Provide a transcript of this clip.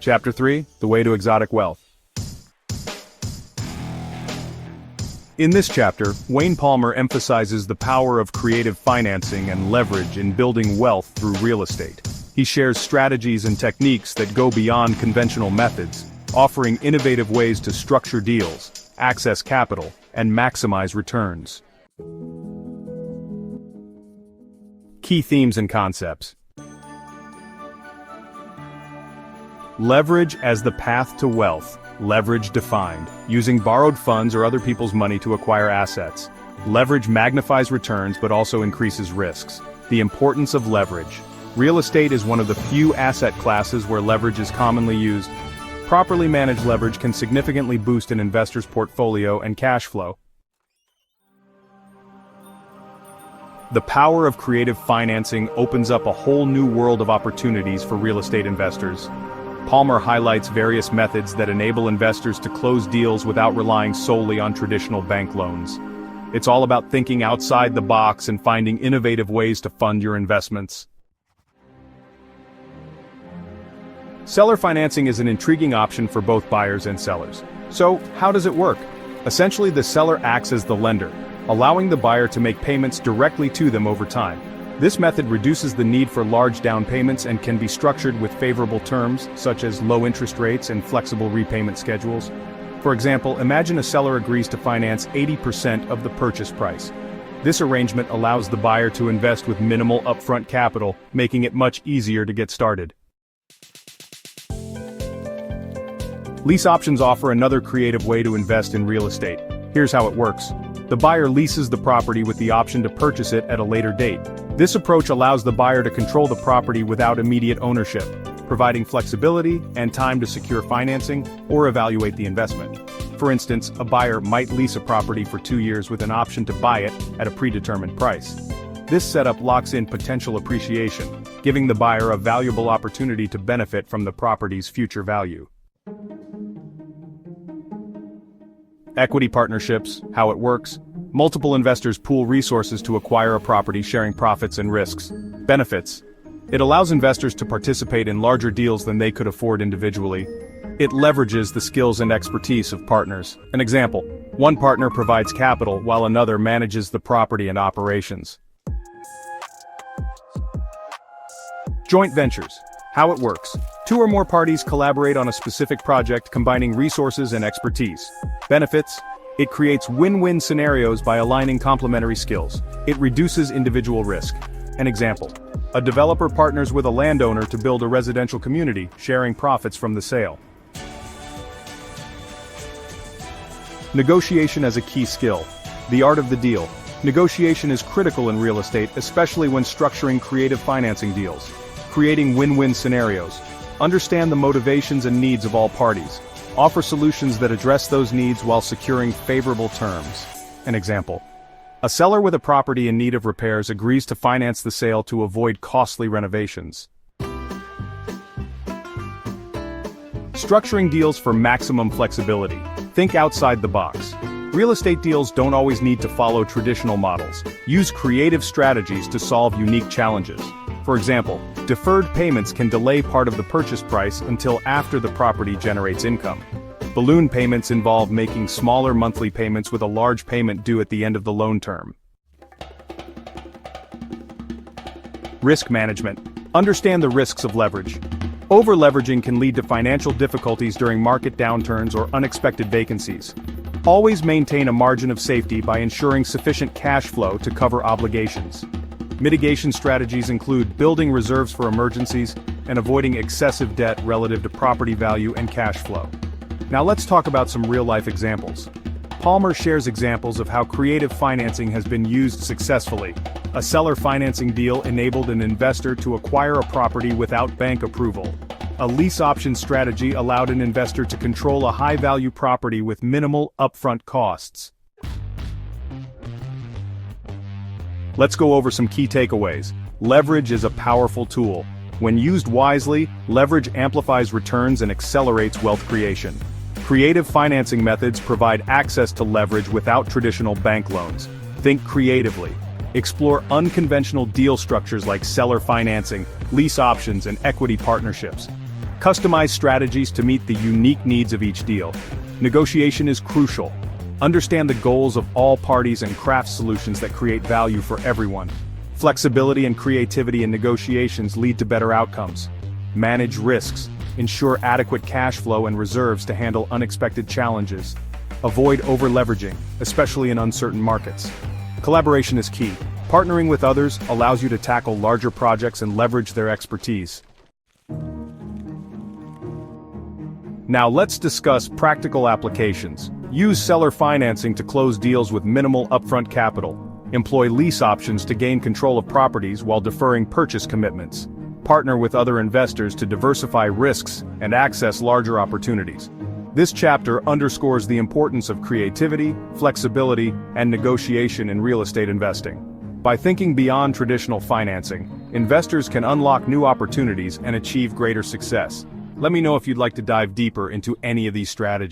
Chapter 3, The Way to Exotic Wealth. In this chapter, Wayne Palmer emphasizes the power of creative financing and leverage in building wealth through real estate. He shares strategies and techniques that go beyond conventional methods, offering innovative ways to structure deals, access capital, and maximize returns. Key themes and concepts. Leverage as the path to wealth. Leverage defined, using borrowed funds or other people's money to acquire assets. Leverage magnifies returns but also increases risks. The importance of leverage. Real estate is one of the few asset classes where leverage is commonly used. Properly managed leverage can significantly boost an investor's portfolio and cash flow. The power of creative financing opens up a whole new world of opportunities for real estate investors. Palmer highlights various methods that enable investors to close deals without relying solely on traditional bank loans. It's all about thinking outside the box and finding innovative ways to fund your investments. Seller financing is an intriguing option for both buyers and sellers. So, how does it work? Essentially, the seller acts as the lender, allowing the buyer to make payments directly to them over time. This method reduces the need for large down payments and can be structured with favorable terms, such as low interest rates and flexible repayment schedules. For example, imagine a seller agrees to finance 80% of the purchase price. This arrangement allows the buyer to invest with minimal upfront capital, making it much easier to get started. Lease options offer another creative way to invest in real estate. Here's how it works. The buyer leases the property with the option to purchase it at a later date. This approach allows the buyer to control the property without immediate ownership, providing flexibility and time to secure financing or evaluate the investment. For instance, a buyer might lease a property for 2 years with an option to buy it at a predetermined price. This setup locks in potential appreciation, giving the buyer a valuable opportunity to benefit from the property's future value. Equity partnerships, how it works. Multiple investors pool resources to acquire a property, sharing profits and risks. Benefits. It allows investors to participate in larger deals than they could afford individually. It leverages the skills and expertise of partners. An example, one partner provides capital while another manages the property and operations. Joint ventures, how it works. 2 or more parties collaborate on a specific project, combining resources and expertise. Benefits. It creates win-win scenarios by aligning complementary skills. It reduces individual risk. An example. A developer partners with a landowner to build a residential community, sharing profits from the sale. Negotiation as a key skill. The art of the deal. Negotiation is critical in real estate, especially when structuring creative financing deals. Creating win-win scenarios. Understand the motivations and needs of all parties. Offer solutions that address those needs while securing favorable terms. An example. A seller with a property in need of repairs agrees to finance the sale to avoid costly renovations. Structuring deals for maximum flexibility. Think outside the box. Real estate deals don't always need to follow traditional models. Use creative strategies to solve unique challenges. For example, deferred payments can delay part of the purchase price until after the property generates income. Balloon payments involve making smaller monthly payments with a large payment due at the end of the loan term. Risk management. Understand the risks of leverage. Over-leveraging can lead to financial difficulties during market downturns or unexpected vacancies. Always maintain a margin of safety by ensuring sufficient cash flow to cover obligations. Mitigation strategies include building reserves for emergencies and avoiding excessive debt relative to property value and cash flow. Now let's talk about some real-life examples. Palmer shares examples of how creative financing has been used successfully. A seller financing deal enabled an investor to acquire a property without bank approval. A lease option strategy allowed an investor to control a high-value property with minimal upfront costs. Let's go over some key takeaways. Leverage is a powerful tool. When used wisely, leverage amplifies returns and accelerates wealth creation. Creative financing methods provide access to leverage without traditional bank loans. Think creatively. Explore unconventional deal structures like seller financing, lease options, and equity partnerships. Customize strategies to meet the unique needs of each deal. Negotiation is crucial. Understand the goals of all parties and craft solutions that create value for everyone. Flexibility and creativity in negotiations lead to better outcomes. Manage risks. Ensure adequate cash flow and reserves to handle unexpected challenges. Avoid over-leveraging, especially in uncertain markets. Collaboration is key. Partnering with others allows you to tackle larger projects and leverage their expertise. Now let's discuss practical applications. Use seller financing to close deals with minimal upfront capital. Employ lease options to gain control of properties while deferring purchase commitments. Partner with other investors to diversify risks and access larger opportunities. This chapter underscores the importance of creativity, flexibility, and negotiation in real estate investing. By thinking beyond traditional financing, investors can unlock new opportunities and achieve greater success. Let me know if you'd like to dive deeper into any of these strategies.